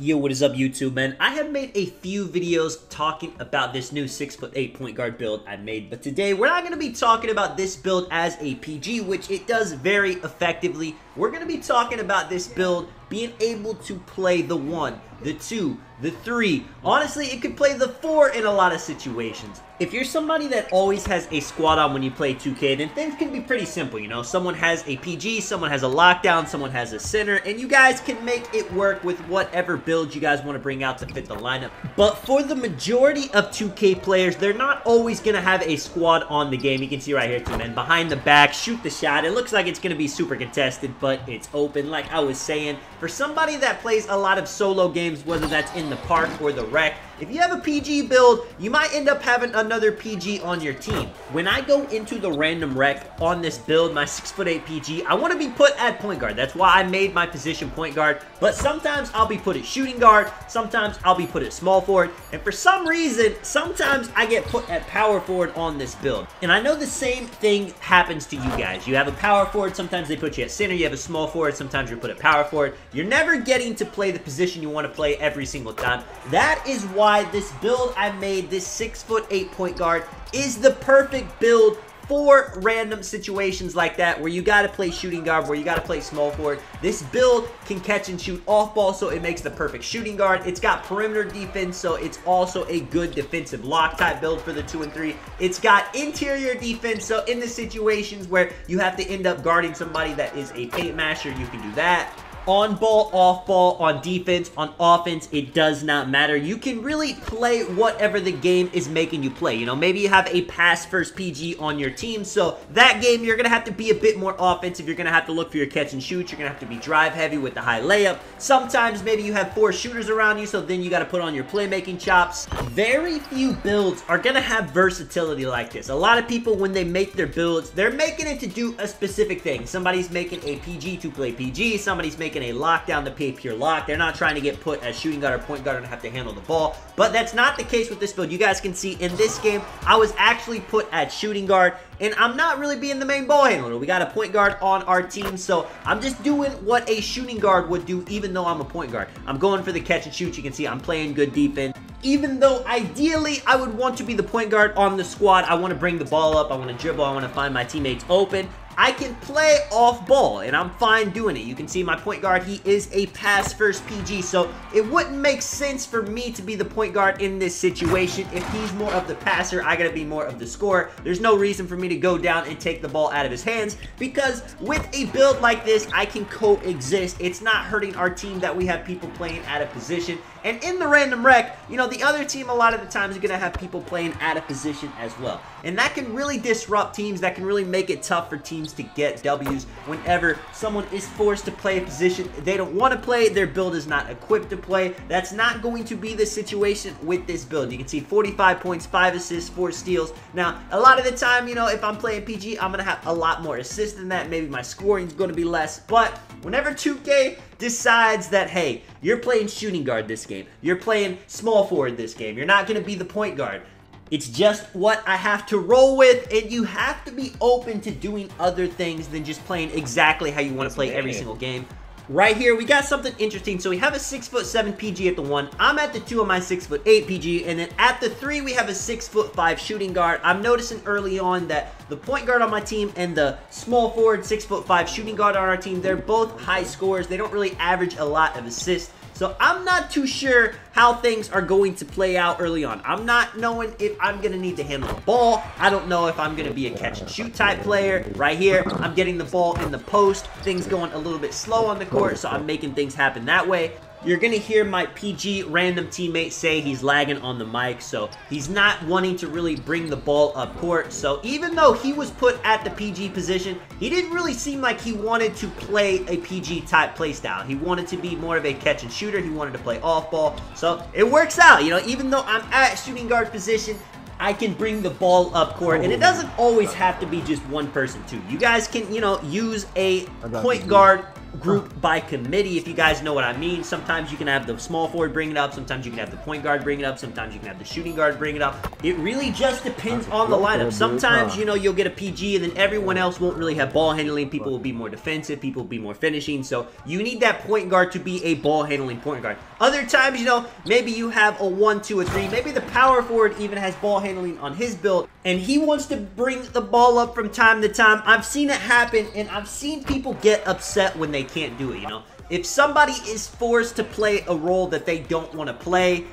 Yo, what is up YouTube, man? I have made a few videos talking about this new 6'8" point guard build I made, but today we're not going to be talking about this build as a PG, which it does very effectively. We're going to be talking about this build being able to play the 1, the 2, the 3. Honestly, it could play the 4 in a lot of situations. If you're somebody that always has a squad on when you play 2K, then things can be pretty simple, you know? Someone has a PG, someone has a lockdown, someone has a center, and you guys can make it work with whatever build you guys want to bring out to fit the lineup. But for the majority of 2K players, they're not always going to have a squad on the game. You can see right here too, man. Behind the back, shoot the shot. It looks like it's going to be super contested, but it's open. Like I was saying, for somebody that plays a lot of solo games, whether that's in the park or the rec, if you have a PG build, you might end up having another PG on your team. When I go into the random rec on this build, my 6'8" PG, I want to be put at point guard. That's why I made my position point guard. But sometimes I'll be put at shooting guard. Sometimes I'll be put at small forward. And for some reason, sometimes I get put at power forward on this build. And I know the same thing happens to you guys. You have a power forward. Sometimes they put you at center. You have a small forward. Sometimes you're put at power forward. You're never getting to play the position you want to play every single time. That is why this build I made, this 6'8" point guard, is the perfect build for random situations like that where you got to play shooting guard, where you got to play small forward. This build can catch and shoot off ball, so it makes the perfect shooting guard. It's got perimeter defense, so it's also a good defensive lock type build for the 2 and 3. It's got interior defense, so in the situations where you have to end up guarding somebody that is a paint masher, you can do that. On ball, off ball, on defense, on offense, it does not matter. You can really play whatever the game is making you play. You know, maybe you have a pass first PG on your team, so that game you're going to have to be a bit more offensive. You're going to have to look for your catch and shoot. You're going to have to be drive heavy with the high layup. Sometimes maybe you have 4 shooters around you, so then you got to put on your playmaking chops. Very few builds are going to have versatility like this. A lot of people, when they make their builds, they're making it to do a specific thing. Somebody's making a PG to play PG. Somebody's making a lockdown to play pure lock. They're not trying to get put as shooting guard or point guard and have to handle the ball. But that's not the case with this build. You guys can see in this game, I was actually put at shooting guard, and I'm not really being the main ball handler. We got a point guard on our team, so I'm just doing what a shooting guard would do even though I'm a point guard. I'm going for the catch and shoot. You can see I'm playing good defense. Even though ideally I would want to be the point guard on the squad, I want to bring the ball up, I want to dribble, I want to find my teammates open. I can play off ball, and I'm fine doing it. You can see my point guard, he is a pass first PG, so it wouldn't make sense for me to be the point guard in this situation. If he's more of the passer, I gotta be more of the scorer. There's no reason for me to go down and take the ball out of his hands, because with a build like this, I can coexist. It's not hurting our team that we have people playing out of position. And in the random rec, you know, the other team a lot of the times is going to have people playing out of position as well. And that can really disrupt teams. That can really make it tough for teams to get W's whenever someone is forced to play a position they don't want to play. Their build is not equipped to play. That's not going to be the situation with this build. You can see 45 points, 5 assists, 4 steals. Now, a lot of the time, you know, if I'm playing PG, I'm going to have a lot more assists than that. Maybe my scoring is going to be less. But whenever 2K decides that, hey, you're playing shooting guard this game, you're playing small forward this game, you're not going to be the point guard, it's just what I have to roll with, and you have to be open to doing other things than just playing exactly how you want to play every single game. Right here, we got something interesting. So we have a 6'7" PG at the 1. I'm at the 2 on my 6'8" PG. And then at the 3, we have a 6'5" shooting guard. I'm noticing early on that the point guard on my team and the small forward 6'5" shooting guard on our team, they're both high scorers. They don't really average a lot of assists. So I'm not too sure how things are going to play out early on. I'm not knowing if I'm going to need to handle the ball. I don't know if I'm going to be a catch and shoot type player. Right here, I'm getting the ball in the post. Things going a little bit slow on the court, so I'm making things happen that way. You're going to hear my PG random teammate say he's lagging on the mic, so he's not wanting to really bring the ball up court. So even though he was put at the PG position, he didn't really seem like he wanted to play a PG type play style. He wanted to be more of a catch and shooter. He wanted to play off ball. So it works out. You know, even though I'm at shooting guard position, I can bring the ball up court, and it doesn't always have to be just one person too. You guys can, you know, use a point guard group by committee, if you guys know what I mean. Sometimes you can have the small forward bring it up. Sometimes you can have the point guard bring it up. Sometimes you can have the shooting guard bring it up. It really just depends on the lineup. Sometimes, you know, you'll get a PG and then everyone else won't really have ball handling. People will be more defensive. People will be more finishing. So you need that point guard to be a ball handling point guard. Other times, you know, maybe you have a 1, 2, or 3. Maybe the power forward even has ball handling on his build, and he wants to bring the ball up from time to time. I've seen it happen, and I've seen people get upset when they can't do it, you know. If somebody is forced to play a role that they don't want to play,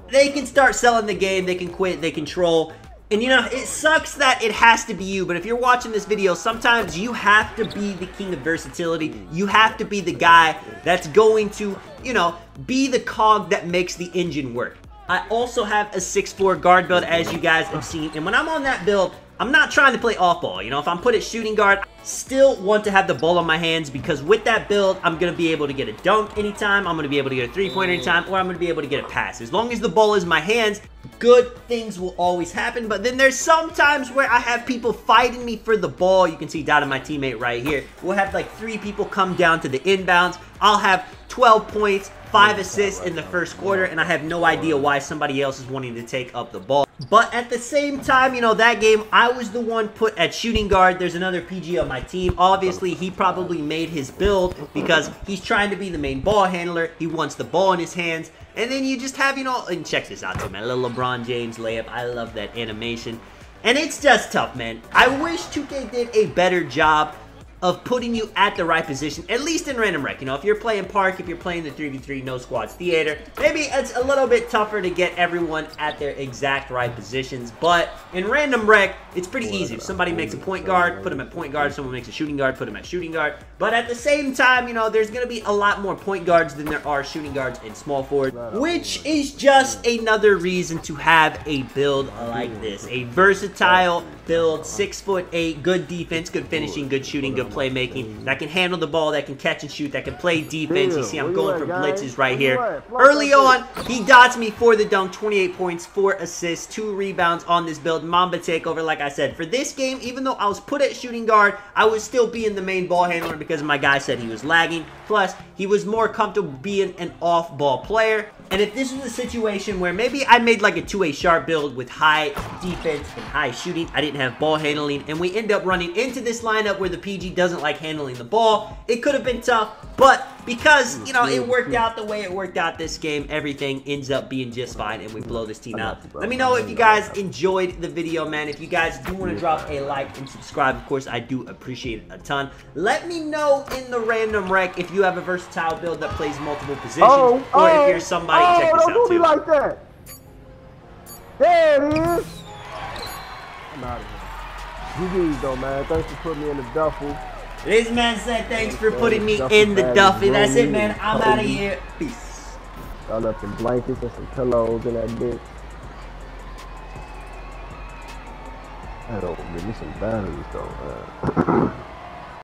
they can start selling the game, they can quit, they can troll. And you know, it sucks that it has to be you, but if you're watching this video, sometimes you have to be the king of versatility. You have to be the guy that's going to, you know, be the cog that makes the engine work. I also have a 6'4" guard build, as you guys have seen, and when I'm on that build, I'm not trying to play off ball. You know, if I'm put at shooting guard, I still want to have the ball on my hands, because with that build, I'm going to be able to get a dunk anytime, I'm going to be able to get a three-pointer anytime, or I'm going to be able to get a pass. As long as the ball is in my hands, good things will always happen. But then there's some times where I have people fighting me for the ball. You can see Dot, my teammate right here. We'll have like 3 people come down to the inbounds. I'll have 12 points, 5 assists in the first quarter, and I have no idea why somebody else is wanting to take up the ball. But at the same time, you know, that game, I was the one put at shooting guard. There's another PG on my team. Obviously, he probably made his build because he's trying to be the main ball handler. He wants the ball in his hands. And then you just have, you know, and check this out, too, man. A little LeBron James layup. I love that animation. And it's just tough, man. I wish 2K did a better job of putting you at the right position, at least in Random Rec. You know, if you're playing Park, if you're playing the 3v3 No Squads Theater, maybe it's a little bit tougher to get everyone at their exact right positions. But in Random Rec, it's pretty easy. If somebody makes a point guard, put them at point guard. Someone makes a shooting guard, put them at shooting guard. But at the same time, you know, there's going to be a lot more point guards than there are shooting guards and small forward, which is just another reason to have a build like this. A versatile build, 6'8", good defense, good finishing, good shooting, good playmaking, that can handle the ball, that can catch and shoot, that can play defense. You see I'm going for blitzes right here. Early on, he dots me for the dunk, 28 points, 4 assists, 2 rebounds on this build. Mamba takeover, like I said. For this game, even though I was put at shooting guard, I was still being the main ball handler because my guy said he was lagging. Plus, he was more comfortable being an off-ball player. And if this was a situation where maybe I made like a 2A sharp build with high defense and high shooting, I didn't have ball handling, and we end up running into this lineup where the PG doesn't like handling the ball, it could have been tough. But because, you know, it worked out the way it worked out this game, everything ends up being just fine, and we blow this team out. Let me know if you guys enjoyed the video, man. If you guys do want to drop a like and subscribe, of course, I do appreciate it a ton. Let me know in the Random Rec if you have a versatile build that plays multiple positions, or if you're somebody, check this out, don't do too. me like that. There it is. I'm out of here. GG's though, man. Thanks for putting me in the duffel. This man said thanks for putting me in the Duffy. That's it, man. I'm out of here. Peace. I left some blankets and some pillows in that bitch. I don't give me some batteries though, man.